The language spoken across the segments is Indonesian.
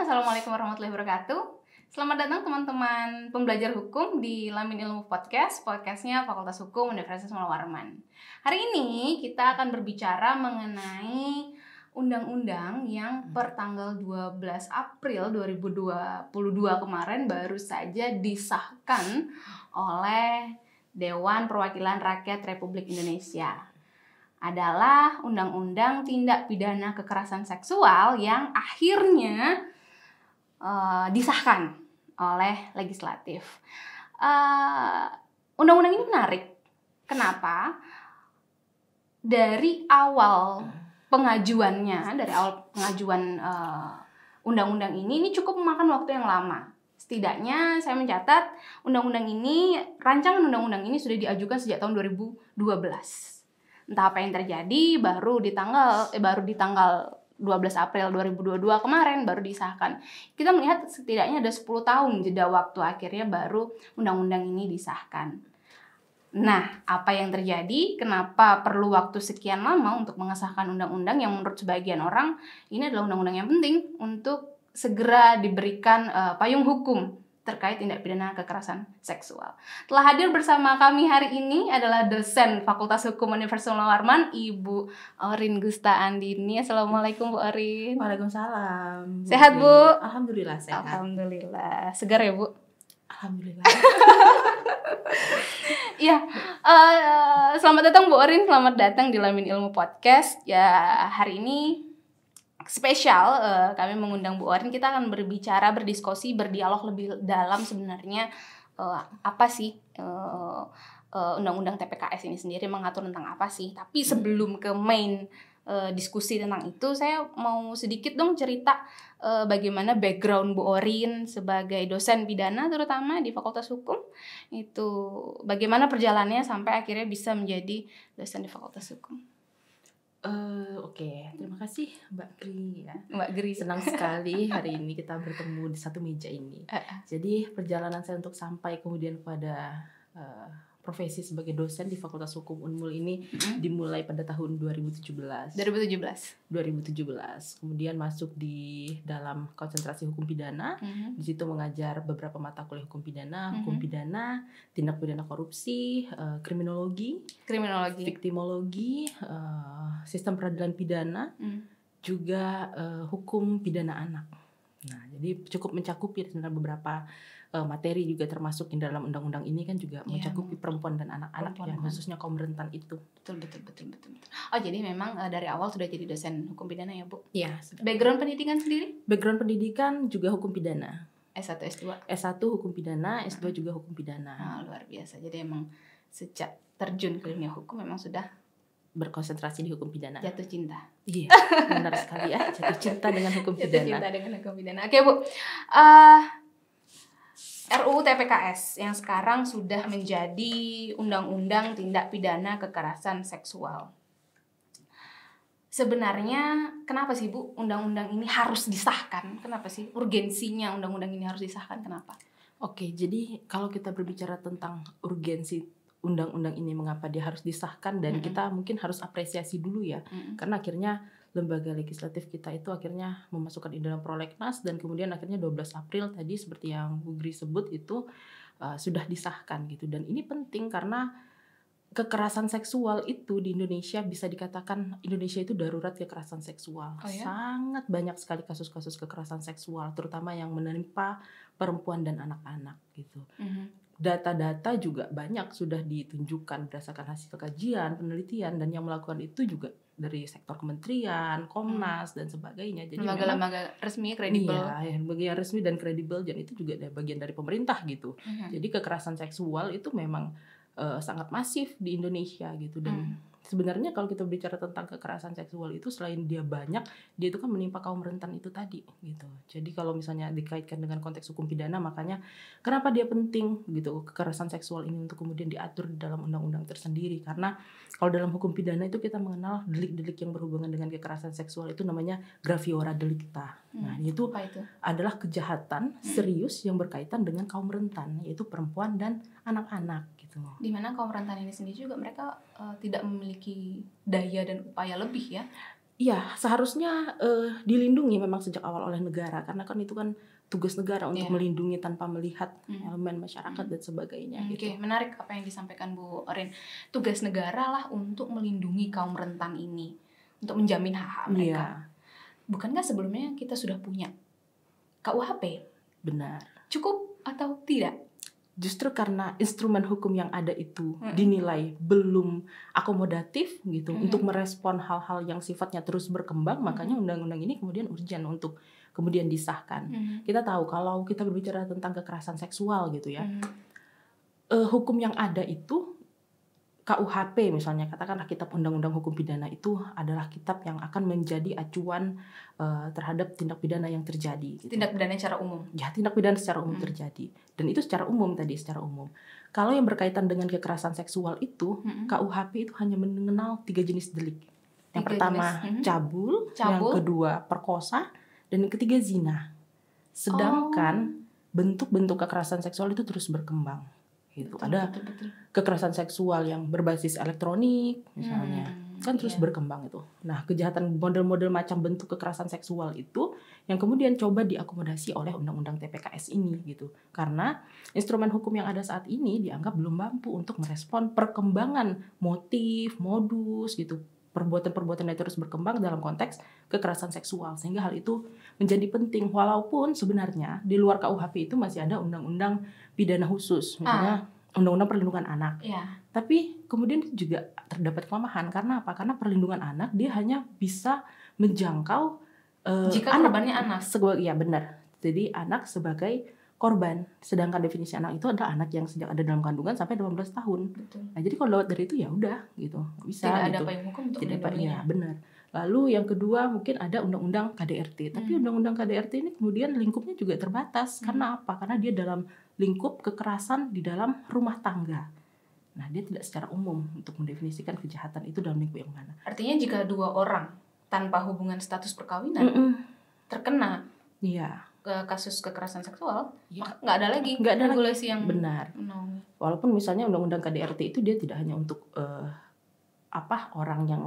Assalamualaikum warahmatullahi wabarakatuh. Selamat datang teman-teman pembelajar hukum di Lamin Ilmu Podcastnya Fakultas Hukum Universitas Muhammad Warman. Hari ini kita akan berbicara mengenai undang-undang yang per tanggal 12 April 2022 kemarin baru saja disahkan oleh Dewan Perwakilan Rakyat Republik Indonesia. Adalah Undang-Undang Tindak Pidana Kekerasan Seksual yang akhirnya disahkan oleh legislatif. Undang-undang ini menarik. Kenapa? Dari awal pengajuan undang-undang ini cukup memakan waktu yang lama. Setidaknya saya mencatat rancangan undang-undang ini sudah diajukan sejak tahun 2012. Entah apa yang terjadi, baru di tanggal 12 April 2022 kemarin baru disahkan. Kita melihat setidaknya ada 10 tahun jeda waktu akhirnya baru undang-undang ini disahkan. Nah, apa yang terjadi? Kenapa perlu waktu sekian lama untuk mengesahkan undang-undang yang menurut sebagian orang ini adalah undang-undang yang penting untuk segera diberikan payung hukum terkait tindak pidana kekerasan seksual. Telah hadir bersama kami hari ini adalah dosen Fakultas Hukum Universitas Muhammad Warman, Ibu Orin Gusta Andini. Assalamualaikum Bu Orin. Waalaikumsalam. Sehat Bu? Alhamdulillah sehat. Alhamdulillah. Segar ya Bu? Alhamdulillah. Ya, selamat datang Bu Orin, selamat datang di Lamin Ilmu Podcast. Ya, hari ini spesial, kami mengundang Bu Orin. Kita akan berdiskusi, berdialog lebih dalam sebenarnya apa sih undang-undang TPKS ini sendiri, mengatur tentang apa sih. Tapi sebelum ke main diskusi tentang itu, saya mau sedikit dong cerita bagaimana background Bu Orin sebagai dosen pidana terutama di Fakultas Hukum. Itu bagaimana perjalanannya sampai akhirnya bisa menjadi dosen di Fakultas Hukum. Oke, terima kasih Mbak Gri ya. Mbak Gri, senang sekali hari ini kita bertemu di satu meja ini. Jadi perjalanan saya untuk sampai kemudian pada profesi sebagai dosen di Fakultas Hukum Unmul ini dimulai pada tahun 2017. Kemudian masuk di dalam konsentrasi hukum pidana. Di situ mengajar beberapa mata kuliah hukum pidana, tindak pidana korupsi, kriminologi, viktimologi, sistem peradilan pidana, juga hukum pidana anak. Nah, jadi cukup mencakupi sebenarnya beberapa materi juga termasuk di dalam undang-undang ini kan juga mencakupi perempuan dan anak-anak yang khususnya kaum rentan itu. Betul. Oh, jadi memang dari awal sudah jadi dosen hukum pidana ya, Bu? Iya. Background pendidikan sendiri? Background pendidikan juga hukum pidana. S1, S2? S1 hukum pidana, S2 juga hukum pidana. Luar biasa. Jadi emang sejak terjun ke dunia hukum memang sudah berkonsentrasi di hukum pidana. Jatuh cinta. Iya, benar sekali ya. Jatuh cinta dengan hukum pidana. Jatuh cinta dengan hukum pidana. Oke, Bu. RUU TPKS yang sekarang sudah menjadi Undang-Undang Tindak Pidana Kekerasan Seksual. Sebenarnya kenapa sih Bu undang-undang ini harus disahkan? Kenapa sih urgensinya undang-undang ini harus disahkan? Kenapa? Oke, jadi kalau kita berbicara tentang urgensi undang-undang ini, mengapa dia harus disahkan, dan kita mungkin harus apresiasi dulu ya. Karena akhirnya lembaga legislatif kita itu akhirnya memasukkan di dalam prolegnas, dan kemudian akhirnya 12 April tadi seperti yang Bu Gri sebut itu sudah disahkan gitu. Dan ini penting karena kekerasan seksual itu di Indonesia bisa dikatakan Indonesia itu darurat kekerasan seksual. Oh, ya? Sangat banyak sekali kasus-kasus kekerasan seksual, terutama yang menimpa perempuan dan anak-anak gitu. Data-data juga banyak sudah ditunjukkan berdasarkan hasil kajian, penelitian, dan yang melakukan itu juga dari sektor kementerian, Komnas, dan sebagainya. Jadi lembaga-lembaga resmi, kredibel. Iya, lembaga yang resmi dan kredibel, dan itu juga bagian dari pemerintah gitu. Jadi kekerasan seksual itu memang sangat masif di Indonesia gitu. Dan sebenarnya kalau kita bicara tentang kekerasan seksual itu, selain dia banyak, dia itu kan menimpa kaum rentan itu tadi gitu. Jadi kalau misalnya dikaitkan dengan konteks hukum pidana, makanya kenapa dia penting gitu kekerasan seksual ini untuk kemudian diatur di dalam undang-undang tersendiri. Karena kalau dalam hukum pidana itu kita mengenal delik-delik yang berhubungan dengan kekerasan seksual itu namanya graviora delicta. Nah, itu adalah kejahatan serius yang berkaitan dengan kaum rentan, yaitu perempuan dan anak-anak gitu. Di mana kaum rentan ini sendiri juga mereka tidak memiliki daya dan upaya lebih ya. Iya, seharusnya dilindungi memang sejak awal oleh negara, karena kan itu kan tugas negara untuk melindungi tanpa melihat elemen masyarakat dan sebagainya. Oke, menarik apa yang disampaikan Bu Orin. Tugas negara lah untuk melindungi kaum rentan ini, untuk menjamin hak-hak mereka. Bukankah sebelumnya kita sudah punya KUHP? Benar. Cukup atau tidak? Justru karena instrumen hukum yang ada itu dinilai belum akomodatif gitu untuk merespon hal-hal yang sifatnya terus berkembang, makanya undang-undang ini kemudian urgent untuk kemudian disahkan. Kita tahu kalau kita berbicara tentang kekerasan seksual gitu ya, hukum yang ada itu KUHP misalnya, katakanlah kitab undang-undang hukum pidana itu adalah kitab yang akan menjadi acuan terhadap tindak pidana yang terjadi. Gitu. Tindak pidana secara umum. Ya, tindak pidana secara umum terjadi. Dan itu secara umum tadi, secara umum. Kalau yang berkaitan dengan kekerasan seksual itu, KUHP itu hanya mengenal 3 jenis delik. Yang pertama cabul, yang kedua perkosa, dan yang ketiga zina. Sedangkan bentuk-bentuk kekerasan seksual itu terus berkembang. Gitu. Ada kekerasan seksual yang berbasis elektronik misalnya, kan terus berkembang itu. Nah, kejahatan model-model macam bentuk kekerasan seksual itu yang kemudian coba diakomodasi oleh undang-undang TPKS ini gitu. Karena instrumen hukum yang ada saat ini dianggap belum mampu untuk merespon perkembangan motif, modus gitu. Perbuatan-perbuatan yang terus berkembang dalam konteks kekerasan seksual, sehingga hal itu menjadi penting walaupun sebenarnya di luar KUHP itu masih ada undang-undang pidana khusus, misalnya undang-undang perlindungan anak. Tapi kemudian juga terdapat kelemahan karena apa? Karena perlindungan anak dia hanya bisa menjangkau jika korbannya anak. Ya benar. Jadi anak sebagai korban, sedangkan definisi anak itu adalah anak yang sejak ada dalam kandungan sampai 18 tahun. Betul. Nah, jadi kalau lewat dari itu ya udah gitu, bisa. Tidak gitu. ada payung hukum untuk melindunginya. Ya, benar. Lalu yang kedua mungkin ada undang-undang KDRT. Tapi undang-undang KDRT ini kemudian lingkupnya juga terbatas. Karena apa? Karena dia dalam lingkup kekerasan di dalam rumah tangga. Nah, dia tidak secara umum untuk mendefinisikan kejahatan itu dalam lingkup yang mana. Artinya jika 2 orang tanpa hubungan status perkawinan terkena kasus kekerasan seksual, nggak ada lagi regulasi yang benar. Walaupun misalnya undang-undang KDRT itu dia tidak hanya untuk orang yang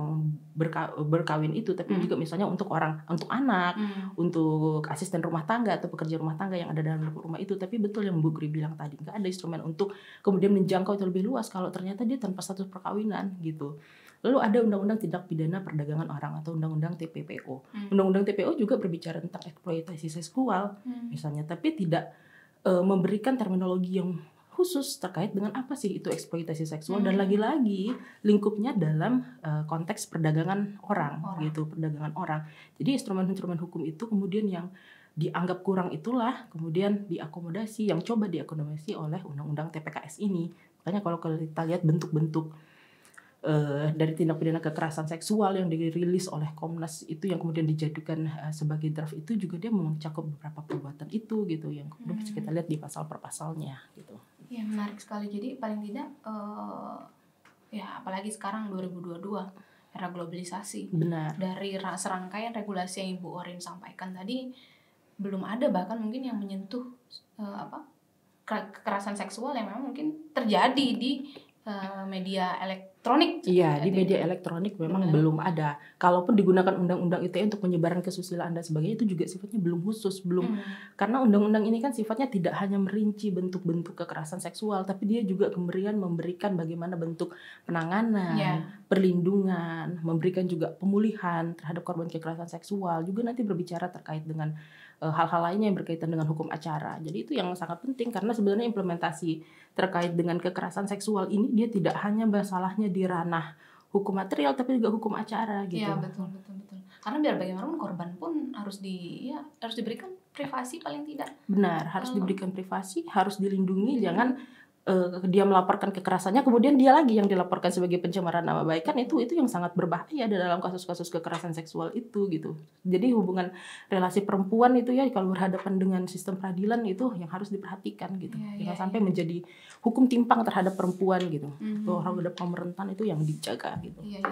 berkawin itu, tapi juga misalnya untuk anak, untuk asisten rumah tangga atau pekerja rumah tangga yang ada dalam rumah itu. Tapi betul yang Bu Gri bilang tadi, nggak ada instrumen untuk kemudian menjangkau itu lebih luas kalau ternyata dia tanpa status perkawinan gitu. Lalu ada undang-undang tindak pidana perdagangan orang atau undang-undang TPPO. Undang-undang TPO juga berbicara tentang eksploitasi seksual misalnya, tapi tidak memberikan terminologi yang khusus terkait dengan apa sih itu eksploitasi seksual, dan lagi-lagi lingkupnya dalam konteks perdagangan orang gitu, perdagangan orang. Jadi instrumen-instrumen hukum itu kemudian yang dianggap kurang itulah kemudian diakomodasi, yang coba diakomodasi oleh undang-undang TPKS ini. Makanya kalau kita lihat bentuk-bentuk dari tindak pidana kekerasan seksual yang dirilis oleh Komnas itu yang kemudian dijadikan sebagai draft itu juga dia mencakup beberapa perbuatan itu gitu, yang kemudian bisa kita lihat di pasal per pasalnya gitu. Ya, menarik sekali. Jadi paling tidak ya apalagi sekarang 2022 era globalisasi. Benar. Dari serangkaian regulasi yang Ibu Orin sampaikan tadi belum ada bahkan mungkin yang menyentuh kekerasan seksual yang memang mungkin terjadi di media elektronik. Iya, di media elektronik memang belum ada. Kalaupun digunakan undang-undang ITE untuk penyebaran kesusilaan dan sebagainya, itu juga sifatnya belum khusus, karena undang-undang ini kan sifatnya tidak hanya merinci bentuk-bentuk kekerasan seksual, tapi dia juga kemudian memberikan bagaimana bentuk penanganan, perlindungan, memberikan juga pemulihan terhadap korban kekerasan seksual, juga nanti berbicara terkait dengan hal-hal lainnya yang berkaitan dengan hukum acara. Jadi itu yang sangat penting, karena sebenarnya implementasi terkait dengan kekerasan seksual ini dia tidak hanya masalahnya di ranah hukum material, tapi juga hukum acara gitu. Iya, betul. Karena biar bagaimanapun korban pun harus diberikan privasi paling tidak. Benar, harus diberikan privasi, harus dilindungi, jangan dia melaporkan kekerasannya kemudian dia lagi yang dilaporkan sebagai pencemaran nama baik, kan itu yang sangat berbahaya dalam kasus-kasus kekerasan seksual itu gitu. Jadi hubungan relasi perempuan itu ya kalau berhadapan dengan sistem peradilan itu yang harus diperhatikan gitu. Jangan sampai menjadi hukum timpang terhadap perempuan gitu. Terhadap kaum rentan itu yang dijaga gitu. Iya,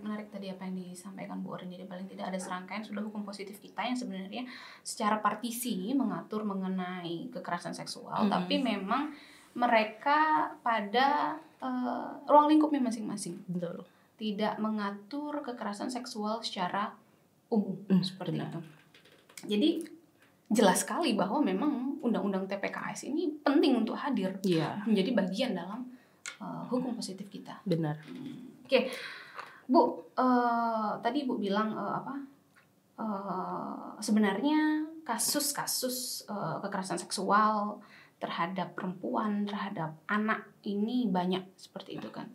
menarik tadi apa yang disampaikan Bu Orin. Jadi paling tidak ada serangkaian sudah hukum positif kita yang sebenarnya secara partisi mengatur mengenai kekerasan seksual, tapi memang mereka pada ruang lingkupnya masing-masing. Betul. Tidak mengatur kekerasan seksual secara umum seperti benar. itu. Jadi jelas sekali bahwa memang undang-undang TPKS ini penting untuk hadir menjadi bagian dalam hukum positif kita. Benar. Oke, Bu, tadi Ibu bilang sebenarnya kasus-kasus kekerasan seksual terhadap perempuan, terhadap anak ini banyak seperti itu kan.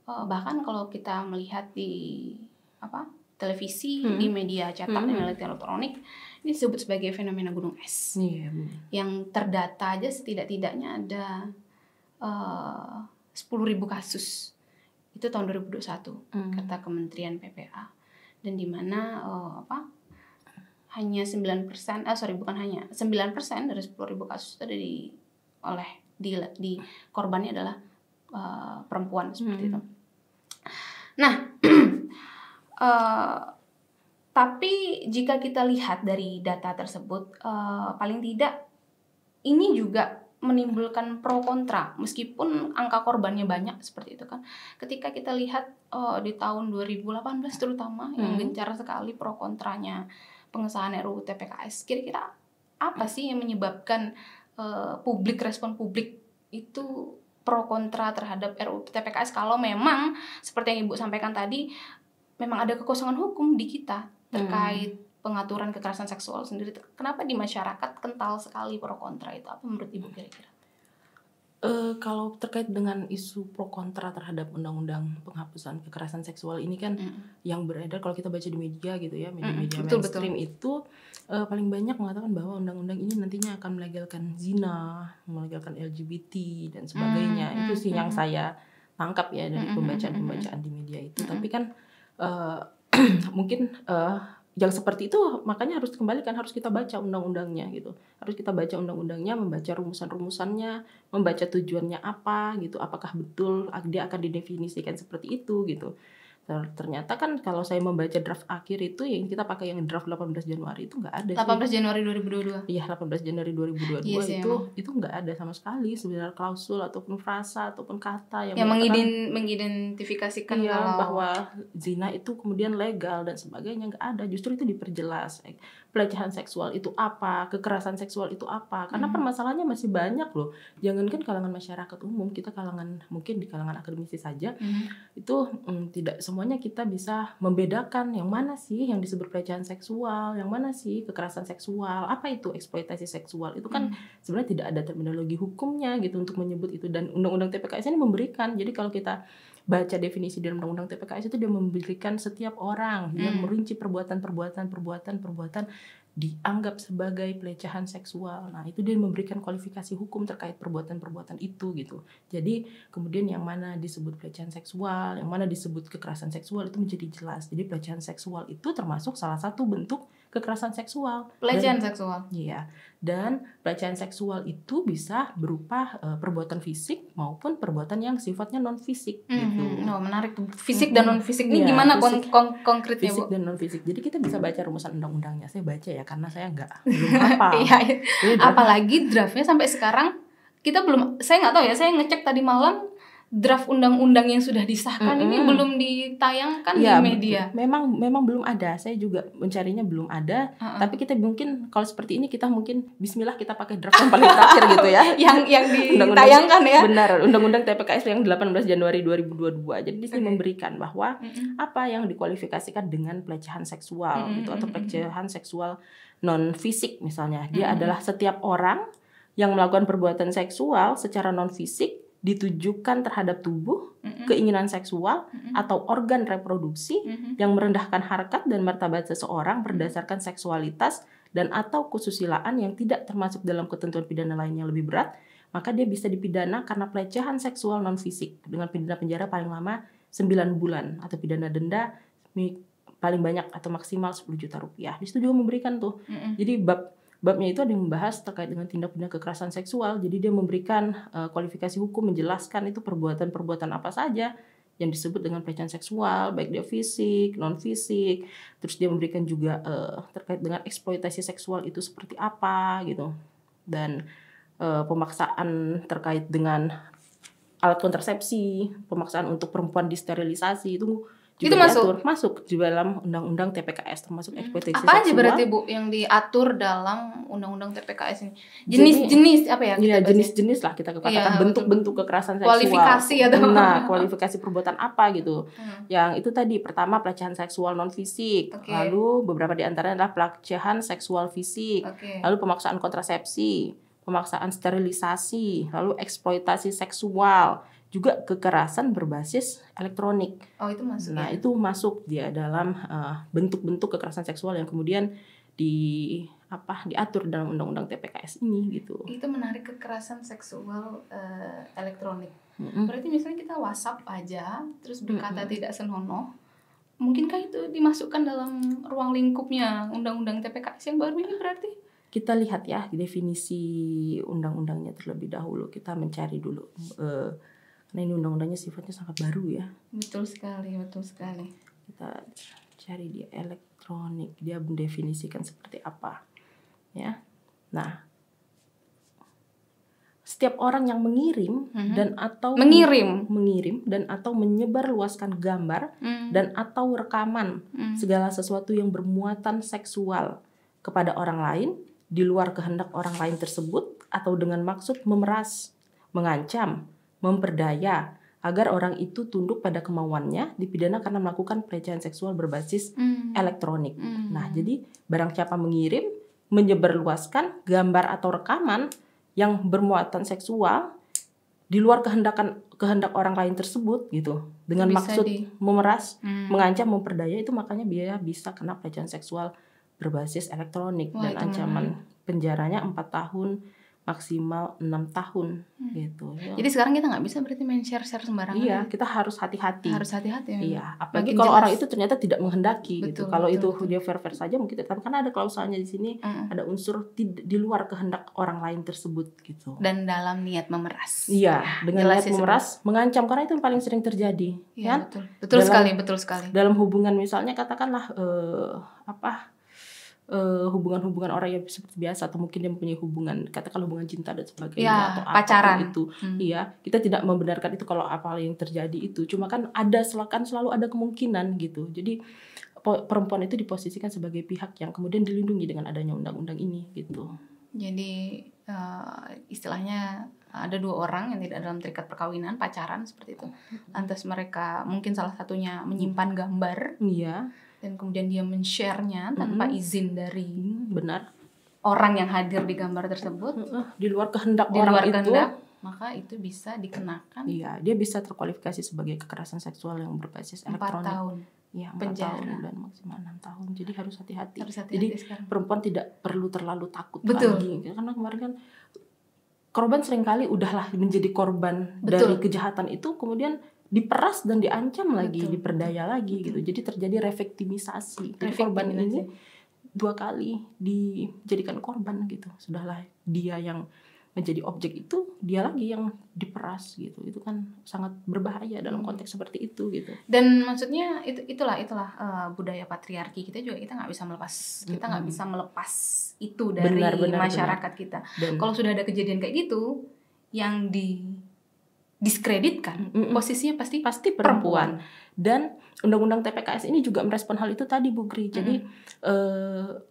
Bahkan kalau kita melihat di televisi, di media cetak dan elektronik, ini disebut sebagai fenomena gunung es. Yang terdata aja setidak-tidaknya ada 10.000 kasus. Itu tahun 2021 kata Kementerian PPA. Dan di mana hanya 9%, bukan hanya 9% dari 10.000 kasus itu di korbannya adalah perempuan seperti itu. Nah, tapi jika kita lihat dari data tersebut, paling tidak ini juga menimbulkan pro kontra meskipun angka korbannya banyak seperti itu kan. Ketika kita lihat di tahun 2018 terutama yang gencar sekali pro kontranya pengesahan RUU TPKS, kira-kira apa sih yang menyebabkan respon publik itu pro kontra terhadap RUU TPKS kalau memang seperti yang Ibu sampaikan tadi memang ada kekosongan hukum di kita terkait pengaturan kekerasan seksual sendiri. Kenapa di masyarakat kental sekali pro kontra itu? Apa menurut Ibu kira-kira? Kalau terkait dengan isu pro kontra terhadap undang-undang penghapusan kekerasan seksual ini kan yang beredar kalau kita baca di media gitu ya, media-media mainstream itu paling banyak mengatakan bahwa undang-undang ini nantinya akan melegalkan zina, melegalkan LGBT dan sebagainya. Itu sih yang saya tangkap ya dari pembacaan-pembacaan di media itu. Tapi kan mungkin yang seperti itu makanya harus dikembalikan, harus kita baca undang-undangnya gitu. Harus kita baca undang-undangnya, membaca rumusan-rumusannya, membaca tujuannya apa gitu. Apakah betul dia akan didefinisikan seperti itu gitu. Ternyata kan kalau saya membaca draft akhir itu yang kita pakai yang draft 18 Januari itu nggak ada. 18 Januari 2022. Iya, 18 Januari 2022 yes, itu nggak ada sama sekali sebenarnya klausul ataupun frasa ataupun kata yang mengidentifikasikan bahwa zina itu kemudian legal dan sebagainya, nggak ada. Justru itu diperjelas. Pelecehan seksual itu apa, kekerasan seksual itu apa, karena permasalahannya masih banyak loh. Jangankan kalangan masyarakat umum, kita mungkin di kalangan akademisi saja itu tidak semuanya kita bisa membedakan yang mana sih yang disebut pelecehan seksual, yang mana sih kekerasan seksual, apa itu eksploitasi seksual. Itu kan sebenarnya tidak ada terminologi hukumnya gitu untuk menyebut itu, dan undang-undang TPKS ini memberikan. Jadi kalau kita baca definisi dalam undang-undang TPKS itu dia memberikan setiap orang yang merinci perbuatan dianggap sebagai pelecehan seksual. Nah, itu dia memberikan kualifikasi hukum terkait perbuatan-perbuatan itu gitu. Jadi, kemudian yang mana disebut pelecehan seksual, yang mana disebut kekerasan seksual itu menjadi jelas. Jadi, pelecehan seksual itu termasuk salah satu bentuk kekerasan seksual. Pelecehan seksual. Iya. Dan pelecehan seksual itu bisa berupa perbuatan fisik maupun perbuatan yang sifatnya non fisik gitu. Menarik tuh. Fisik dan non fisik ini gimana konkretnya, fisik dan non fisik. Jadi kita bisa baca rumusan undang-undangnya. Saya baca ya karena saya belum hafal. Apalagi draftnya sampai sekarang kita belum, saya nggak tahu ya, saya ngecek tadi malam draft undang-undang yang sudah disahkan ini belum ditayangkan di media. Memang belum ada. Saya juga mencarinya belum ada. Tapi kita mungkin kalau seperti ini kita mungkin bismillah kita pakai draft yang paling terakhir gitu ya. yang ditayangkan ya. Benar, Undang-Undang TPKS yang 18 Januari 2022. Jadi di sini memberikan bahwa apa yang dikualifikasikan dengan pelecehan seksual gitu atau pelecehan seksual non fisik misalnya. Dia adalah setiap orang yang melakukan perbuatan seksual secara non fisik ditujukan terhadap tubuh, keinginan seksual atau organ reproduksi yang merendahkan harkat dan martabat seseorang berdasarkan seksualitas dan atau kesusilaan yang tidak termasuk dalam ketentuan pidana lain yang lebih berat, maka dia bisa dipidana karena pelecehan seksual non fisik dengan pidana penjara paling lama 9 bulan atau pidana denda paling banyak atau maksimal 10 juta rupiah. Di situ juga memberikan tuh. Jadi babnya itu ada yang membahas terkait dengan tindak pidana kekerasan seksual. Jadi dia memberikan kualifikasi hukum, menjelaskan itu perbuatan-perbuatan apa saja yang disebut dengan pelecehan seksual, baik dia fisik, non fisik. Terus dia memberikan juga terkait dengan eksploitasi seksual itu seperti apa gitu. Dan pemaksaan terkait dengan alat kontrasepsi, pemaksaan untuk perempuan disterilisasi itu Itu masuk di dalam undang-undang TPKS, termasuk eksploitasi seksual. Apa aja berarti Bu yang diatur dalam undang-undang TPKS ini? Jenis-jenis apa ya? Iya, jenis-jenis lah kita katakan, bentuk-bentuk kekerasan seksual. Kualifikasi atau kualifikasi perbuatan apa gitu. Yang itu tadi, pertama pelecehan seksual non fisik, lalu beberapa di antaranya adalah pelecehan seksual fisik, lalu pemaksaan kontrasepsi, pemaksaan sterilisasi, lalu eksploitasi seksual, juga kekerasan berbasis elektronik. Oh, itu masuk. Nah, itu masuk dia dalam bentuk-bentuk kekerasan seksual yang kemudian diatur dalam undang-undang TPKS ini gitu. Itu menarik, kekerasan seksual elektronik. Berarti misalnya kita WhatsApp aja terus berkata tidak senonoh, mungkinkah itu dimasukkan dalam ruang lingkupnya undang-undang TPKS yang baru ini berarti? Kita lihat ya definisi undang-undangnya terlebih dahulu. Kita mencari dulu. Karena ini undang-undangnya sifatnya sangat baru ya. Betul sekali. Kita cari di elektronik, dia mendefinisikan seperti apa, ya. Nah, setiap orang yang mengirim dan atau menyebarluaskan gambar dan atau rekaman segala sesuatu yang bermuatan seksual kepada orang lain di luar kehendak orang lain tersebut atau dengan maksud memeras, mengancam, memperdaya agar orang itu tunduk pada kemauannya, dipidana karena melakukan pelecehan seksual berbasis elektronik. Nah, jadi barang siapa mengirim, menyebarluaskan gambar atau rekaman yang bermuatan seksual di luar kehendak orang lain tersebut gitu, dengan maksud memeras, mengancam, memperdaya, itu makanya dia bisa kena pelecehan seksual berbasis elektronik. Dan ancaman penjaranya 4 tahun maksimal 6 tahun gitu ya. Jadi sekarang kita nggak bisa berarti main share sembarangan. Iya, kita harus hati-hati. Ya. Iya, apalagi kalau orang itu ternyata tidak menghendaki gitu. Kalau itu dia fair-fair saja mungkin, tapi kan ada klausalnya di sini, ada unsur di luar kehendak orang lain tersebut gitu. Dan dalam niat memeras. Iya, dengan niat memeras, mengancam, karena itu yang paling sering terjadi, ya, kan? Betul sekali. Dalam hubungan misalnya katakanlah hubungan-hubungan orang yang seperti biasa, atau mungkin dia mempunyai hubungan, katakan hubungan cinta dan sebagainya, atau pacaran itu. Iya, kita tidak membenarkan itu kalau apa yang terjadi itu. Cuma kan selalu ada kemungkinan gitu. Jadi perempuan itu diposisikan sebagai pihak yang kemudian dilindungi dengan adanya undang-undang ini gitu. Jadi istilahnya ada 2 orang yang tidak dalam terikat perkawinan, pacaran seperti itu. Lantas mereka mungkin salah satunya menyimpan gambar. Iya. Dan kemudian dia men-share-nya tanpa izin dari orang yang hadir di gambar tersebut, di luar kehendak orang itu, maka itu bisa dikenakan. Iya, dia bisa terkualifikasi sebagai kekerasan seksual yang berbasis elektronik. 4 tahun. Ya, 4 tahun dan maksimal 6 tahun. Jadi harus hati-hati. Jadi sekarang perempuan tidak perlu terlalu takut lagi. Karena kemarin kan korban seringkali udahlah menjadi korban dari kejahatan itu, kemudian diperas dan diancam lagi, diperdaya lagi gitu. Jadi terjadi reviktimisasi. Jadi korban ini 2 kali dijadikan korban gitu. Sudahlah dia yang menjadi objek itu, dia lagi yang diperas gitu. Itu kan sangat berbahaya dalam konteks seperti itu gitu. Dan maksudnya itulah budaya patriarki kita juga, kita nggak bisa melepas itu dari masyarakat kita. Kalau sudah ada kejadian kayak gitu yang diskreditkan, posisinya pasti perempuan. Dan undang-undang TPKS ini juga merespon hal itu tadi, Bu Gri. Jadi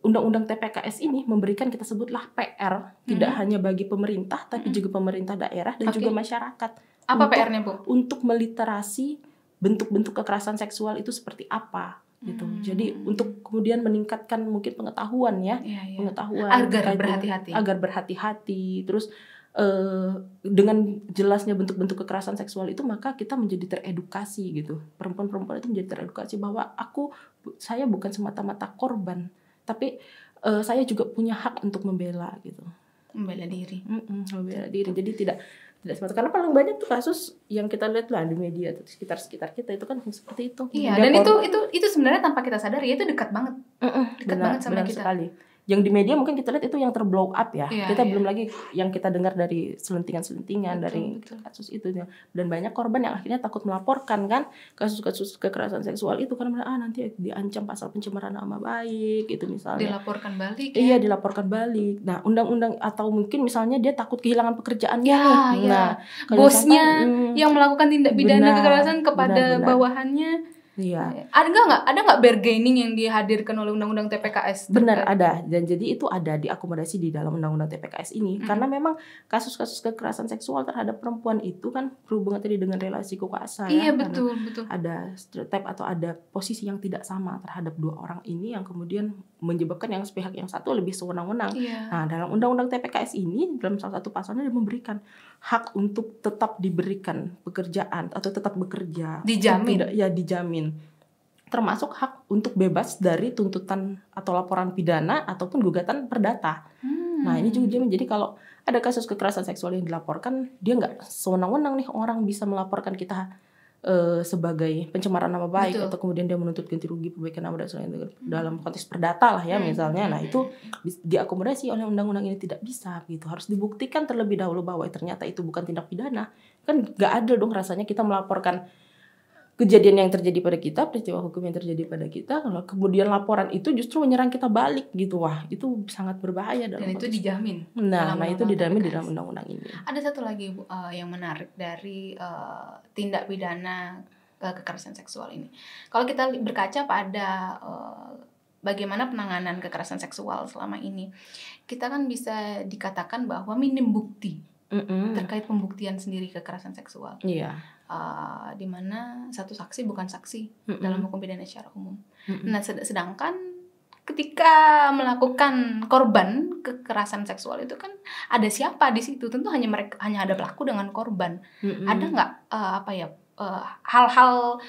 undang-undang TPKS ini memberikan, kita sebutlah PR, tidak hanya bagi pemerintah tapi juga pemerintah daerah dan juga masyarakat. Apa PR-nya, Bu? Untuk meliterasi bentuk-bentuk kekerasan seksual itu seperti apa gitu. Jadi untuk kemudian meningkatkan mungkin pengetahuan pengetahuan agar berhati-hati. Terus dengan jelasnya bentuk-bentuk kekerasan seksual itu, maka kita menjadi teredukasi gitu. Perempuan-perempuan itu menjadi teredukasi bahwa saya bukan semata-mata korban, tapi saya juga punya hak untuk membela gitu. Membela diri. Jadi tidak semata, karena paling banyak tuh kasus yang kita lihat lah di media sekitar kita itu kan seperti itu. Iya, dan itu sebenarnya tanpa kita sadari, itu dekat banget. Banget sama kita. Sekali. Yang di media mungkin kita lihat itu yang terblow up ya. Kita belum lagi yang kita dengar dari selentingan-selentingan dari kasus itu. Dan banyak korban yang akhirnya takut melaporkan kan kasus-kasus kekerasan seksual itu, karena nanti diancam pasal pencemaran nama baik itu misalnya. Dilaporkan balik. Iya, dilaporkan balik. Nah, undang-undang, atau mungkin misalnya dia takut kehilangan pekerjaannya. Nah, bosnya yang melakukan tindak pidana kekerasan kepada bawahannya Iya. Ada nggak bargaining yang dihadirkan oleh undang-undang TPKS? Benar, ada. Dan jadi itu ada diakomodasi di dalam undang-undang TPKS ini. Karena memang kasus-kasus kekerasan seksual terhadap perempuan itu kan berhubungan tadi dengan relasi kuasa Iya, ya. betul. Ada stereotip atau ada posisi yang tidak sama terhadap dua orang ini yang kemudian menyebabkan yang pihak yang satu lebih sewenang-wenang. Iya. Nah, dalam undang-undang TPKS ini dalam salah satu pasalnya dia memberikan hak untuk tetap diberikan pekerjaan atau tetap bekerja. Dijamin. Dijamin. Termasuk hak untuk bebas dari tuntutan atau laporan pidana ataupun gugatan perdata. Nah, ini juga menjadi kalau ada kasus kekerasan seksual yang dilaporkan, dia nggak sewenang-wenang nih orang bisa melaporkan kita sebagai pencemaran nama baik. Betul. Atau kemudian dia menuntut ganti rugi, perbaikan nama dan sebagainya dalam konteks perdata lah ya misalnya. Nah, itu diakomodasi oleh undang-undang ini tidak bisa gitu. Harus dibuktikan terlebih dahulu bahwa ternyata itu bukan tindak pidana. Kan nggak adil dong rasanya kita melaporkan kejadian yang terjadi pada kita, peristiwa hukum yang terjadi pada kita, kalau kemudian laporan itu justru menyerang kita balik gitu, wah itu sangat berbahaya dalam. Dan itu dijamin. Nah itu dijamin di dalam undang-undang ini. Ada satu lagi Bu, yang menarik dari tindak pidana kekerasan seksual ini. Kalau kita berkaca pada bagaimana penanganan kekerasan seksual selama ini, kita kan bisa dikatakan bahwa minim bukti terkait pembuktian sendiri kekerasan seksual. Iya. Di mana satu saksi bukan saksi dalam hukum pidana secara umum. Nah, sedangkan ketika melakukan korban kekerasan seksual itu kan ada siapa di situ? Tentu hanya ada pelaku dengan korban. Ada nggak hal-hal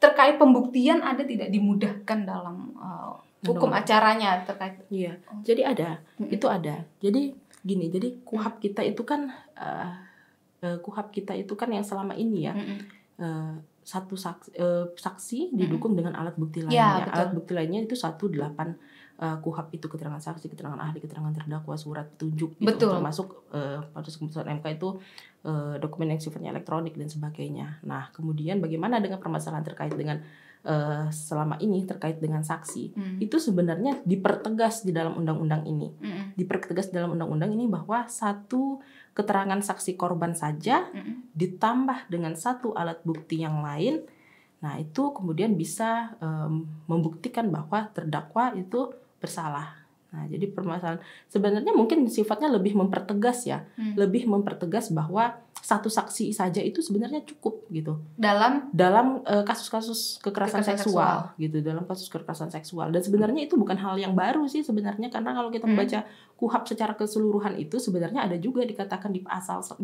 terkait pembuktian ada tidak dimudahkan dalam hukum acaranya terkait? Iya. Jadi ada, itu ada. Jadi gini, jadi KUHAP kita itu kan yang selama ini ya satu saksi didukung dengan alat bukti lainnya. Alat bukti lainnya itu 18 KUHAP itu keterangan saksi, keterangan ahli, keterangan terdakwa, surat petunjuk gitu. Termasuk proses keputusan MK itu dokumen yang sifatnya elektronik dan sebagainya. Nah, kemudian bagaimana dengan permasalahan terkait dengan selama ini terkait dengan saksi itu sebenarnya dipertegas di dalam undang-undang ini. Dipertegas dalam undang-undang ini bahwa satu keterangan saksi korban saja ditambah dengan satu alat bukti yang lain. Nah, itu kemudian bisa membuktikan bahwa terdakwa itu bersalah. Nah, jadi permasalahan sebenarnya mungkin sifatnya lebih mempertegas ya, lebih mempertegas bahwa satu saksi saja itu sebenarnya cukup gitu dalam kasus-kasus kekerasan seksual gitu, dalam kasus kekerasan seksual. Dan sebenarnya itu bukan hal yang baru sih sebenarnya, karena kalau kita membaca KUHAP secara keseluruhan itu sebenarnya ada juga dikatakan di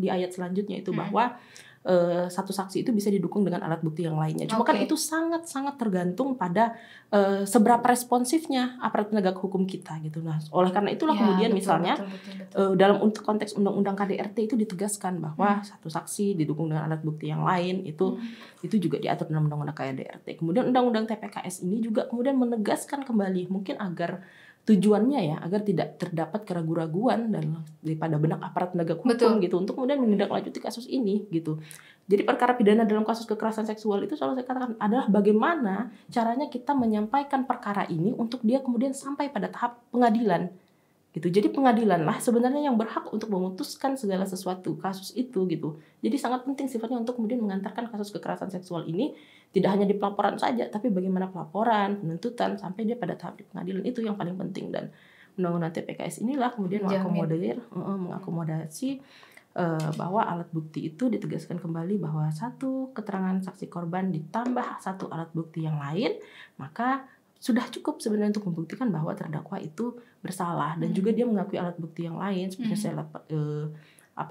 ayat selanjutnya itu bahwa satu saksi itu bisa didukung dengan alat bukti yang lainnya. Cuma kan itu sangat-sangat tergantung pada seberapa responsifnya aparat penegak hukum kita gitu. Nah, oleh karena itulah kemudian misalnya dalam konteks undang-undang KDRT itu ditegaskan bahwa satu saksi didukung dengan alat bukti yang lain itu juga diatur dalam undang-undang KDRT. Kemudian undang-undang TPKS ini juga kemudian menegaskan kembali mungkin agar tujuannya ya agar tidak terdapat keraguan-raguan dan daripada benak aparat penegak hukum gitu untuk kemudian menindaklanjuti kasus ini gitu. Jadi perkara pidana dalam kasus kekerasan seksual itu selalu saya katakan adalah bagaimana caranya kita menyampaikan perkara ini untuk dia kemudian sampai pada tahap pengadilan gitu. Jadi pengadilan lah sebenarnya yang berhak untuk memutuskan segala sesuatu kasus itu gitu. Jadi sangat penting sifatnya untuk kemudian mengantarkan kasus kekerasan seksual ini tidak hanya di pelaporan saja, tapi bagaimana pelaporan, penuntutan sampai dia pada tahap di pengadilan, itu yang paling penting. Dan undang-undang TPKS inilah kemudian mengakomodasi bahwa alat bukti itu ditegaskan kembali bahwa satu keterangan saksi korban ditambah satu alat bukti yang lain, maka sudah cukup sebenarnya untuk membuktikan bahwa terdakwa itu bersalah. Dan juga dia mengakui alat bukti yang lain seperti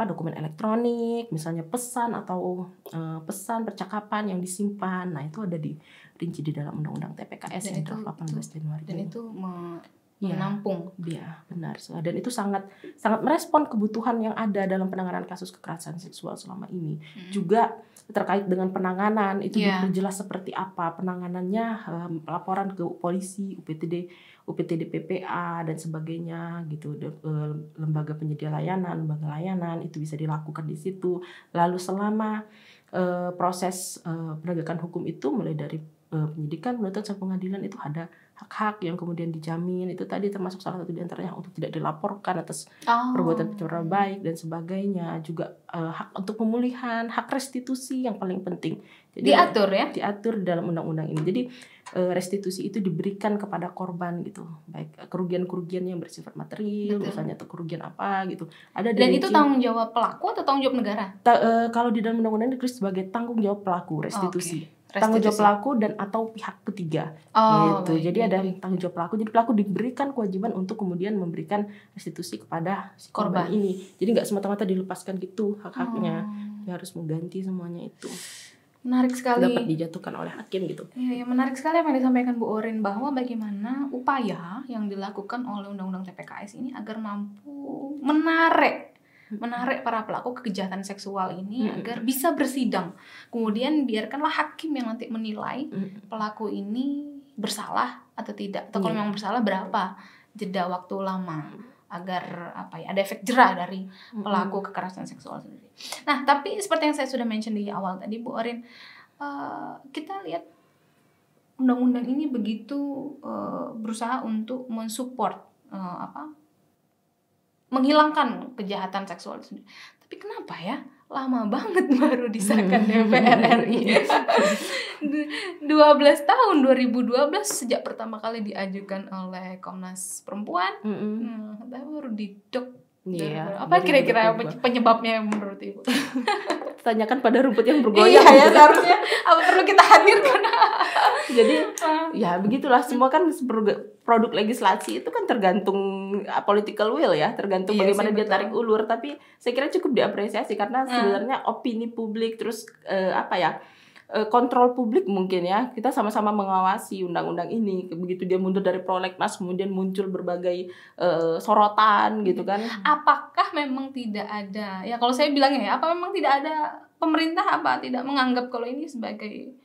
dokumen elektronik, misalnya pesan atau pesan percakapan yang disimpan. Nah, itu ada dirinci di dalam undang-undang TPKS yang draft 18 Januari. Dan itu menampung. Iya, benar. Dan itu sangat merespon kebutuhan yang ada dalam penanganan kasus kekerasan seksual selama ini. Juga terkait dengan penanganan itu diperjelas seperti apa penanganannya, laporan ke polisi, UPTD PPA dan sebagainya gitu, lembaga penyedia layanan, lembaga layanan itu bisa dilakukan di situ. Lalu selama proses penegakan hukum itu mulai dari penyidikan, penuntutan sampai pengadilan itu ada hak-hak yang kemudian dijamin, itu tadi termasuk salah satu diantaranya untuk tidak dilaporkan atas perbuatan pencemaran baik dan sebagainya, juga hak untuk pemulihan, hak restitusi yang paling penting. Jadi diatur dalam undang-undang ini. Jadi restitusi itu diberikan kepada korban gitu, baik kerugian-kerugian yang bersifat material, misalnya atau kerugian apa gitu. Dan itu tanggung jawab pelaku atau tanggung jawab negara? Kalau di dalam undang-undang itu sebagai tanggung jawab pelaku restitusi. Tanggung jawab pelaku dan atau pihak ketiga gitu. Jadi ada tanggung jawab pelaku. Jadi pelaku diberikan kewajiban untuk kemudian memberikan restitusi kepada si korban ini. Jadi nggak semata-mata dilepaskan gitu hak-haknya. Dia harus mengganti semuanya itu. Menarik sekali. Dapat dijatuhkan oleh hakim gitu. Iya, menarik sekali apa yang disampaikan Bu Orin, bahwa bagaimana upaya yang dilakukan oleh Undang-Undang TPKS ini agar mampu menarik para pelaku kejahatan seksual ini agar bisa bersidang. Kemudian biarkanlah hakim yang nanti menilai pelaku ini bersalah atau tidak, atau kalau memang bersalah berapa jeda waktu lama agar ada efek jerah dari pelaku kekerasan seksual sendiri. Nah, tapi seperti yang saya sudah mention di awal tadi Bu Orin, kita lihat undang-undang ini begitu berusaha untuk mensupport menghilangkan kejahatan seksual itu sendiri. Tapi kenapa ya lama banget baru disahkan DPR RI? 12 tahun, 2012 sejak pertama kali diajukan oleh Komnas Perempuan. Tapi baru didok. Apa kira-kira penyebabnya menurut Ibu? Tanyakan pada rumput yang bergoyang. Iya ya, seharusnya apa perlu kita hadirkan? Jadi ya begitulah, semua kan produk legislasi itu kan tergantung political will ya, tergantung bagaimana dia tarik ulur. Tapi saya kira cukup diapresiasi karena sebenarnya opini publik, terus kontrol publik mungkin ya, kita sama-sama mengawasi undang-undang ini. Begitu dia mundur dari prolegnas kemudian muncul berbagai sorotan gitu kan. Apakah memang tidak ada, ya kalau saya bilangnya ya, apa memang tidak ada pemerintah tidak menganggap kalau ini sebagai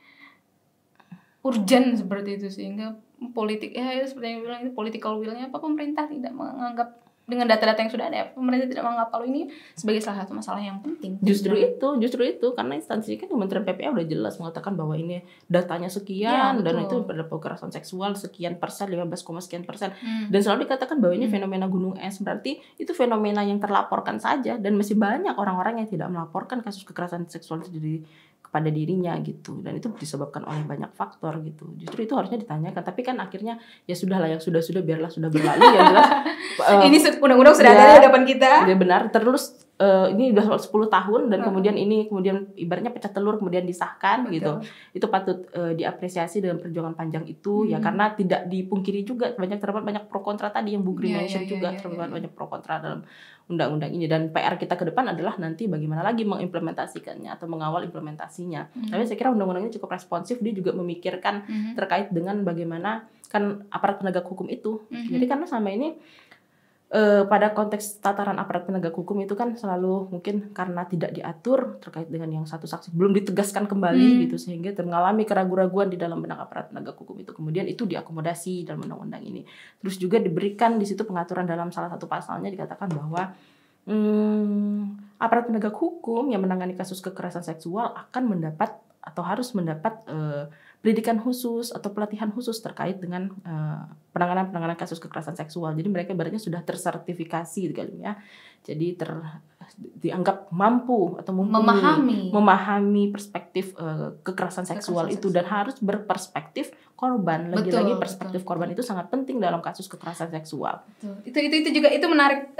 urgent seperti itu, sehingga politik seperti yang bilang ini political will-nya, apa pemerintah tidak menganggap dengan data-data yang sudah ada, pemerintah tidak menganggap kalau ini sebagai salah satu masalah yang penting. Justru itu karena instansi kan Kementerian PPA udah jelas mengatakan bahwa ini datanya sekian dan itu pada kekerasan seksual sekian persen, 15, sekian persen. Dan selalu dikatakan bahwa ini fenomena gunung es, berarti itu fenomena yang terlaporkan saja, dan masih banyak orang-orang yang tidak melaporkan kasus kekerasan seksual itu kepada dirinya gitu, dan itu disebabkan oleh banyak faktor gitu. Justru itu harusnya ditanyakan, tapi kan akhirnya ya sudahlah, yang sudah biarlah sudah berlalu ya jelas. Ini undang-undang sudah ada di hadapan kita. Ya benar, terus ini udah 10 tahun dan kemudian ibaratnya pecah telur kemudian disahkan. Betul. Gitu. Itu patut diapresiasi dalam perjuangan panjang itu ya, karena tidak dipungkiri juga terdapat banyak pro kontra tadi yang Bu Gri mention juga, terdapat banyak pro kontra dalam undang-undang ini, dan PR kita ke depan adalah nanti bagaimana lagi mengimplementasikannya atau mengawal implementasinya. Tapi saya kira undang-undang ini cukup responsif, dia juga memikirkan terkait dengan bagaimana kan aparat penegak hukum itu. Jadi karena selama ini pada konteks tataran aparat penegak hukum itu kan selalu mungkin karena tidak diatur terkait dengan yang satu saksi belum ditegaskan kembali gitu, sehingga mengalami keraguan-raguan di dalam benak aparat penegak hukum itu. Kemudian itu diakomodasi dalam undang-undang ini. Terus juga diberikan di situ pengaturan dalam salah satu pasalnya, dikatakan bahwa aparat penegak hukum yang menangani kasus kekerasan seksual akan mendapat atau harus mendapat pendidikan khusus atau pelatihan khusus terkait dengan penanganan kasus kekerasan seksual. Jadi mereka ibaratnya sudah tersertifikasi gitu ya. Jadi dianggap mampu atau memahami perspektif kekerasan seksual itu, dan harus berperspektif korban. Lagi-lagi perspektif korban itu sangat penting dalam kasus kekerasan seksual. Itu juga itu menarik,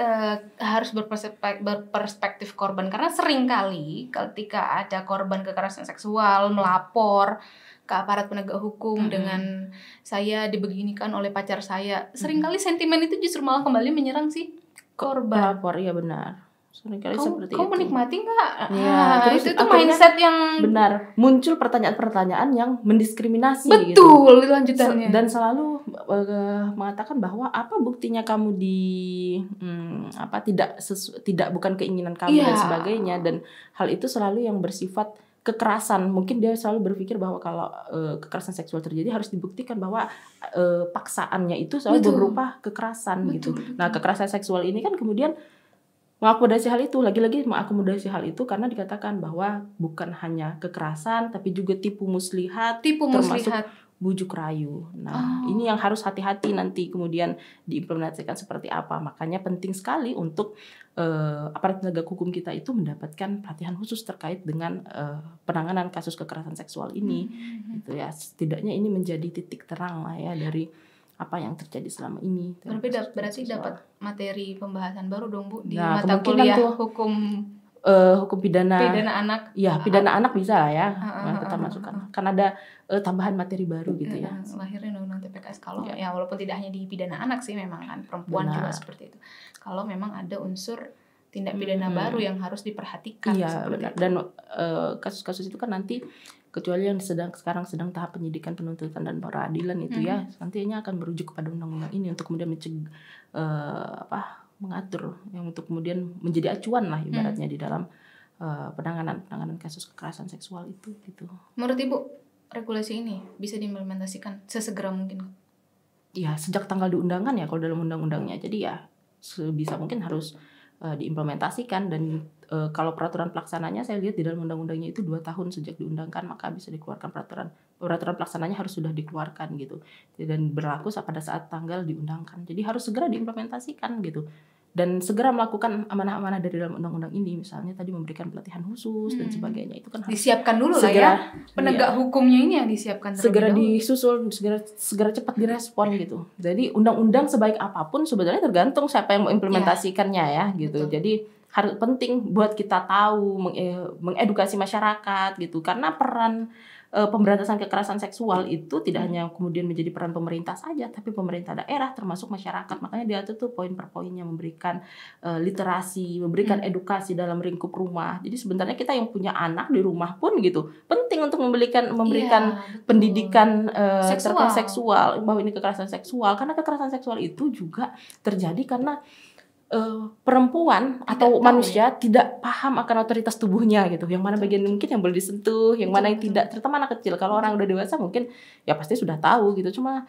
harus berperspektif korban, karena seringkali ketika ada korban kekerasan seksual melapor ke aparat penegak hukum dengan saya dibeginikan oleh pacar saya, seringkali sentimen itu justru malah kembali menyerang si korban. Pelapor, iya benar. Seringkali seperti itu. Kau menikmati nggak? Ya, terus itu mindset yang benar, muncul pertanyaan-pertanyaan yang mendiskriminasi. Betul, gitu. Lanjutannya. Dan selalu mengatakan bahwa apa buktinya kamu tidak bukan keinginan kamu dan sebagainya, dan hal itu selalu yang bersifat kekerasan. Mungkin dia selalu berpikir bahwa kalau kekerasan seksual terjadi harus dibuktikan bahwa paksaannya itu selalu berupa kekerasan gitu. Nah, kekerasan seksual ini kan kemudian mengakomodasi hal itu, lagi-lagi mengakomodasi hal itu karena dikatakan bahwa bukan hanya kekerasan tapi juga tipu muslihat, termasuk bujuk rayu. Nah, ini yang harus hati-hati nanti kemudian diimplementasikan seperti apa. Makanya penting sekali untuk aparat penegak hukum kita itu mendapatkan perhatian khusus terkait dengan penanganan kasus kekerasan seksual ini. Gitu ya. Setidaknya ini menjadi titik terang lah ya dari apa yang terjadi selama ini. Berarti dapat materi pembahasan baru dong Bu di Nah, mata kuliah tuh, hukum pidana anak. Ya, pidana anak bisa lah ya. Kita masukkan. Kan ada tambahan materi baru gitu ya. Lahirnya undang-undang TPKS kalau ya walaupun tidak hanya di pidana anak sih, memang kan perempuan juga seperti itu. Kalau memang ada unsur tindak pidana baru yang harus diperhatikan. Iya, benar. Dan kasus-kasus itu kan nanti kecuali yang sekarang sedang tahap penyidikan, penuntutan dan peradilan itu ya, nantinya akan merujuk kepada undang-undang ini untuk kemudian mengatur yang untuk kemudian menjadi acuan lah ibaratnya di dalam penanganan kasus kekerasan seksual itu gitu. Menurut Ibu, regulasi ini bisa diimplementasikan sesegera mungkin? Ya, sejak tanggal diundangkan ya kalau dalam undang-undangnya. Jadi ya sebisa mungkin harus diimplementasikan, dan kalau peraturan pelaksananya saya lihat di dalam undang-undangnya itu 2 tahun sejak diundangkan maka bisa dikeluarkan peraturan pelaksananya harus sudah dikeluarkan gitu, dan berlaku pada saat tanggal diundangkan. Jadi harus segera diimplementasikan gitu, dan segera melakukan amanah-amanah dari dalam undang-undang ini, misalnya tadi memberikan pelatihan khusus dan sebagainya. Itu kan harus disiapkan dulu lah ya, penegak hukumnya ini yang disiapkan segera disusul, segera cepat direspon gitu. Jadi undang-undang sebaik apapun sebenarnya tergantung siapa yang mau implementasikannya ya gitu. Betul. Jadi harus penting buat kita tahu, mengedukasi masyarakat gitu, karena peran pemberantasan kekerasan seksual itu tidak hanya kemudian menjadi peran pemerintah saja, tapi pemerintah daerah termasuk masyarakat. Makanya diatur tuh poin per poinnya, memberikan literasi, memberikan edukasi dalam lingkup rumah. Jadi sebenarnya kita yang punya anak di rumah pun gitu penting untuk memberikan pendidikan terkait seksual, bahwa ini kekerasan seksual, karena kekerasan seksual itu juga terjadi karena perempuan atau manusia tidak paham akan otoritas tubuhnya gitu, yang mana bagian mungkin yang boleh disentuh, yang mana yang tidak, terutama anak kecil. Kalau orang udah dewasa mungkin ya pasti sudah tahu gitu, cuma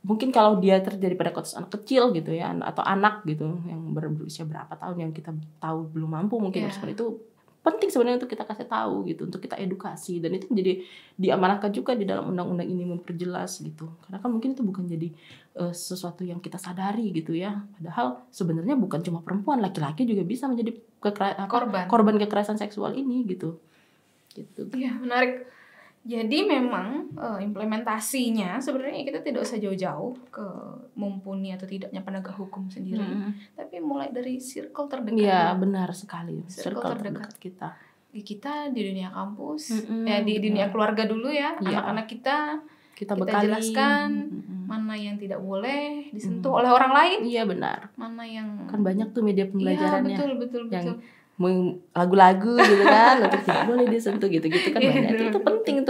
mungkin kalau dia terjadi pada konteks anak kecil gitu ya, atau anak gitu yang berusia berapa tahun yang kita tahu belum mampu mungkin seperti itu, penting sebenarnya untuk kita kasih tahu gitu, untuk kita edukasi, dan itu menjadi diamanahkan juga di dalam undang-undang ini, memperjelas gitu. Karena kan mungkin itu bukan jadi sesuatu yang kita sadari gitu ya. Padahal sebenarnya bukan cuma perempuan, laki-laki juga bisa menjadi korban kekerasan seksual ini gitu. Iya, menarik. Jadi memang implementasinya sebenarnya kita tidak usah jauh-jauh ke mumpuni atau tidaknya penegak hukum sendiri, tapi mulai dari circle terdekat. Iya, benar sekali. Circle terdekat kita di dunia kampus, di dunia keluarga dulu ya, anak-anak kita jelaskan mana yang tidak boleh disentuh oleh orang lain. Iya, benar. Mana yang kan banyak tuh media pembelajarannya. Iya, betul. Yang lagu-lagu gitu kan, untuk tidak boleh disentuh gitu-gitu kan banyak. Itu penting,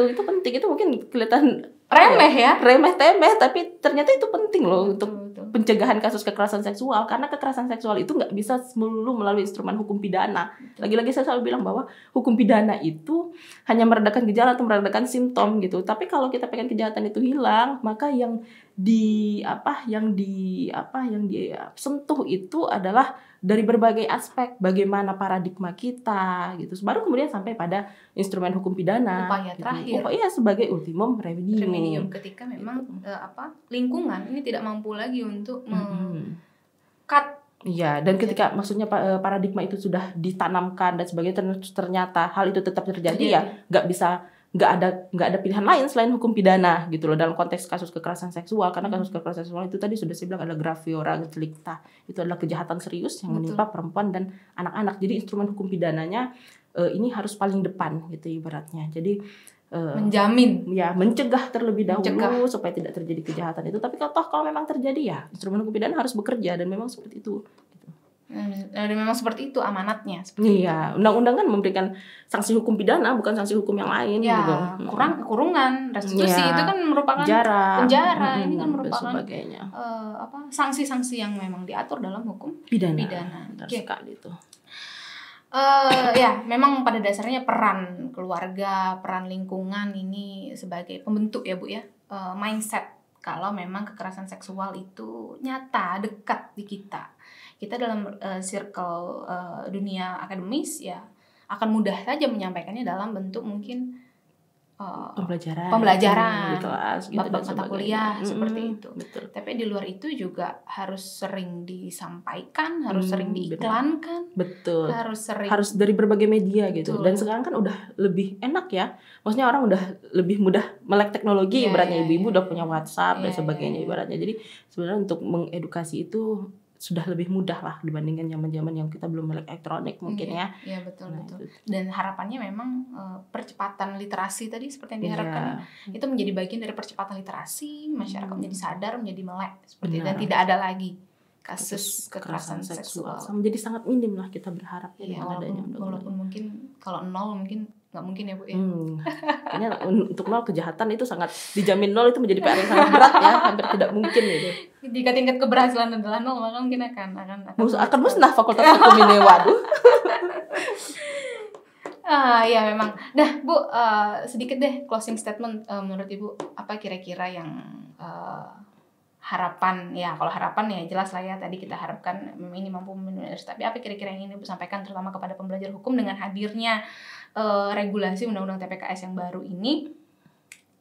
itu mungkin kelihatan remeh temeh, tapi ternyata itu penting loh untuk pencegahan kasus kekerasan seksual, karena kekerasan seksual itu nggak bisa melulu melalui instrumen hukum pidana. Lagi-lagi saya selalu bilang bahwa hukum pidana itu hanya meredakan gejala atau meredakan simptom gitu, tapi kalau kita pengen kejahatan itu hilang, maka yang disentuh itu adalah dari berbagai aspek, bagaimana paradigma kita gitu, baru kemudian sampai pada instrumen hukum pidana, upaya terakhir, sebagai ultimum remedium ketika memang lingkungan ini tidak mampu lagi untuk cut. Iya, dan ketika maksudnya paradigma itu sudah ditanamkan dan sebagainya, ternyata hal itu tetap terjadi ya nggak ada pilihan lain selain hukum pidana gitu loh, dalam konteks kasus kekerasan seksual. Karena kasus kekerasan seksual itu tadi sudah saya bilang adalah graviora delicta, itu adalah kejahatan serius yang menimpa perempuan dan anak-anak. Jadi instrumen hukum pidananya ini harus paling depan gitu ibaratnya. Jadi menjamin, mencegah terlebih dahulu supaya tidak terjadi kejahatan itu. Tapi kalau memang terjadi ya instrumen hukum pidana harus bekerja, dan memang seperti itu. Dan memang seperti itu amanatnya. Iya, undang-undang kan memberikan sanksi hukum pidana, bukan sanksi hukum yang lain gitu. Kurungan, restitusi itu kan merupakan penjara. Ini kan merupakan sanksi-sanksi yang memang diatur dalam hukum pidana. Sekali itu. Memang pada dasarnya peran keluarga, peran lingkungan ini sebagai pembentuk ya Bu ya, mindset kalau memang kekerasan seksual itu nyata, dekat di kita dalam circle dunia akademis ya akan mudah saja menyampaikannya dalam bentuk mungkin pembelajaran di kelas gitu, bab-bab mata kuliah seperti itu. Betul. Tapi di luar itu juga harus sering disampaikan, harus sering diiklankan, betul, harus dari berbagai media gitu. Betul. Dan sekarang kan udah lebih enak ya, maksudnya orang udah lebih mudah melek teknologi, ibaratnya ibu-ibu udah punya WhatsApp dan sebagainya ibaratnya. Jadi sebenarnya untuk mengedukasi itu sudah lebih mudah lah dibandingkan zaman-zaman yang kita belum melek elektronik mungkin ya. Iya betul. Dan harapannya memang percepatan literasi tadi seperti yang diharapkan itu menjadi bagian dari percepatan literasi, masyarakat menjadi sadar, menjadi melek seperti dan tidak ada lagi kasus kekerasan seksual. Menjadi sangat minim lah kita berharap dengan adanya walaupun mungkin kalau 0 mungkin nggak mungkin ya Bu ya. Kayaknya untuk 0 kejahatan itu sangat dijamin 0 itu menjadi PR yang sangat berat ya, hampir tidak mungkin gitu. Jika tingkat keberhasilan adalah 0 maka mungkin akan musnah fakultas hukum ini, waduh. Ya memang. Nah Bu, sedikit deh closing statement menurut Ibu apa kira-kira yang harapan ya, kalau harapan ya jelas lah ya tadi kita harapkan ini mampu memenuhi, tapi apa kira-kira yang ingin Ibu sampaikan terutama kepada pembelajar hukum dengan hadirnya regulasi undang-undang TPKS yang baru ini,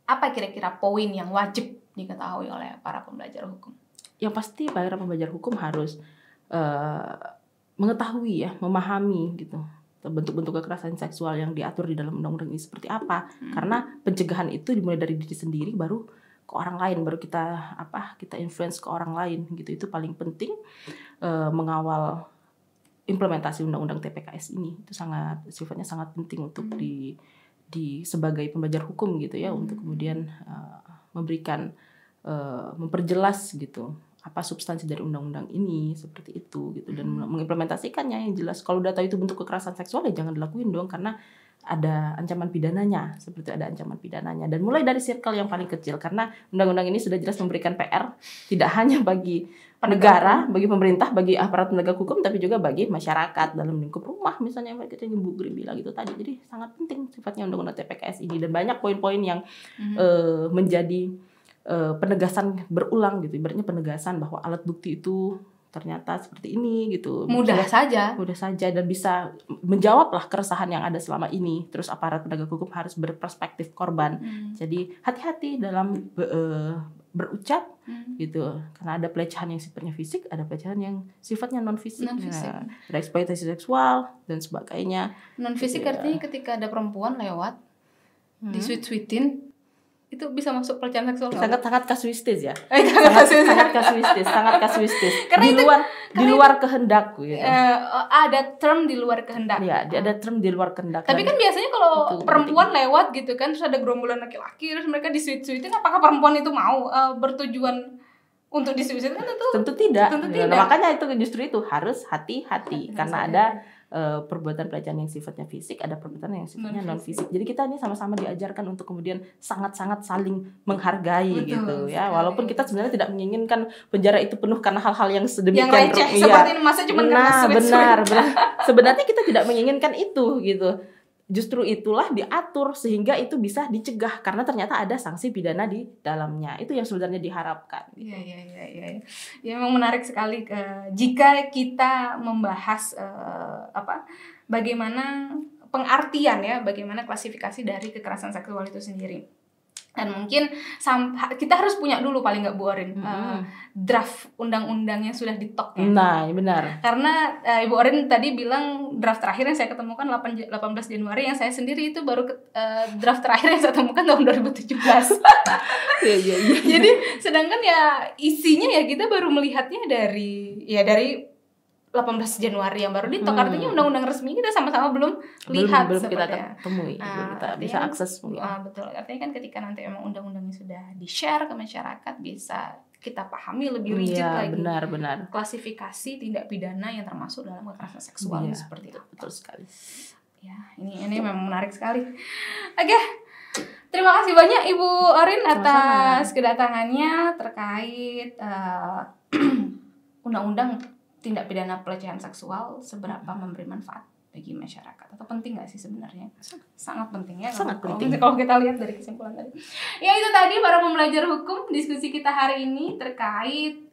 apa kira-kira poin yang wajib diketahui oleh para pembelajar hukum? Yang pasti para pembelajar hukum harus mengetahui ya, memahami gitu bentuk-bentuk kekerasan seksual yang diatur di dalam undang-undang ini seperti apa. Karena pencegahan itu dimulai dari diri sendiri, baru ke orang lain, baru kita influence ke orang lain gitu. Itu paling penting mengawal implementasi undang-undang TPKS ini. Itu sifatnya sangat penting untuk di sebagai pembelajar hukum gitu ya, untuk kemudian memberikan memperjelas gitu apa substansi dari undang-undang ini seperti itu gitu, dan mengimplementasikannya yang jelas. Kalau udah tahu itu bentuk kekerasan seksual ya jangan dilakuin dong, karena ada ancaman pidananya, dan mulai dari circle yang paling kecil, karena undang-undang ini sudah jelas memberikan PR tidak hanya bagi negara, bagi pemerintah, bagi aparat penegak hukum, tapi juga bagi masyarakat dalam lingkup rumah misalnya, yang Bu Grim bilang gitu tadi. Jadi sangat penting sifatnya undang-undang TPKS ini, dan banyak poin-poin yang menjadi penegasan berulang gitu, ibaratnya penegasan bahwa alat bukti itu ternyata seperti ini gitu, mudah saja dan bisa menjawab lah keresahan yang ada selama ini. Terus aparat penegak hukum harus berperspektif korban, jadi hati-hati dalam berucap gitu, karena ada pelecehan yang sifatnya fisik, ada pelecehan yang sifatnya non fisik. Nah, ada eksploitasi seksual dan sebagainya. Non fisik artinya ketika ada perempuan lewat di sweet-sweetin itu bisa masuk pelecehan seksual. Sangat kasuistis ya. Sangat kasuistis. Di luar kehendak gitu. Ada term di luar kehendak. Iya, ada term di luar kehendak. Tapi kan biasanya kalau perempuan lewat gitu kan, terus ada gerombolan laki-laki, terus mereka disuit-suitin, apakah perempuan itu mau bertujuan untuk disuit-suitin? Kan tentu tidak. Nah, makanya itu justru itu harus hati-hati, karena ada perbuatan pelecehan yang sifatnya fisik, ada perbuatan yang sifatnya non fisik. Jadi kita ini sama-sama diajarkan untuk kemudian sangat-sangat saling menghargai gitu ya. Walaupun kita sebenarnya tidak menginginkan penjara itu penuh karena hal-hal yang sedemikian yang receh seperti ini, masa cuma karena benar. Sebenarnya kita tidak menginginkan itu gitu. Justru itulah diatur sehingga itu bisa dicegah, karena ternyata ada sanksi pidana di dalamnya. Itu yang sebenarnya diharapkan. Iya. Ya memang menarik sekali jika kita membahas bagaimana pengertian ya, bagaimana klasifikasi dari kekerasan seksual itu sendiri. Dan mungkin kita harus punya dulu paling nggak Bu Orin draft undang-undang yang sudah ditok ya. Nah, benar. Karena Ibu Orin tadi bilang draft terakhir yang saya ketemukan 18 Januari, yang saya sendiri itu baru draft terakhir yang saya temukan tahun 2017. Iya. Jadi sedangkan ya isinya ya kita baru melihatnya dari 18 Januari yang baru ditok. Artinya undang-undang resmi kita sama-sama belum lihat, belum kita temui, kita bisa akses mungkin. Betul. Artinya kan ketika nanti emang undang-undangnya sudah di-share ke masyarakat, bisa kita pahami lebih rigid lagi. Benar. Klasifikasi tindak pidana yang termasuk dalam kekerasan seksual seperti itu. Betul sekali. Ya, ini memang menarik sekali. Oke. Terima kasih banyak Ibu Orin atas kedatangannya terkait undang-undang tindak pidana pelecehan seksual seberapa memberi manfaat bagi masyarakat, atau penting nggak sih sebenarnya? Sangat penting ya. Sangat penting kalau kita lihat dari kesimpulan tadi. Ya itu tadi para pembelajar hukum, diskusi kita hari ini terkait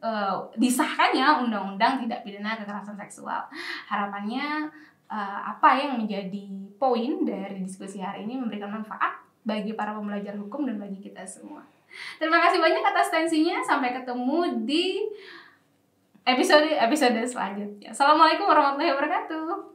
disahkannya undang-undang tindak pidana kekerasan seksual. Harapannya apa yang menjadi poin dari diskusi hari ini memberikan manfaat bagi para pembelajar hukum dan bagi kita semua. Terima kasih banyak atas atensinya. Sampai ketemu di episode selanjutnya. Assalamualaikum warahmatullahi wabarakatuh.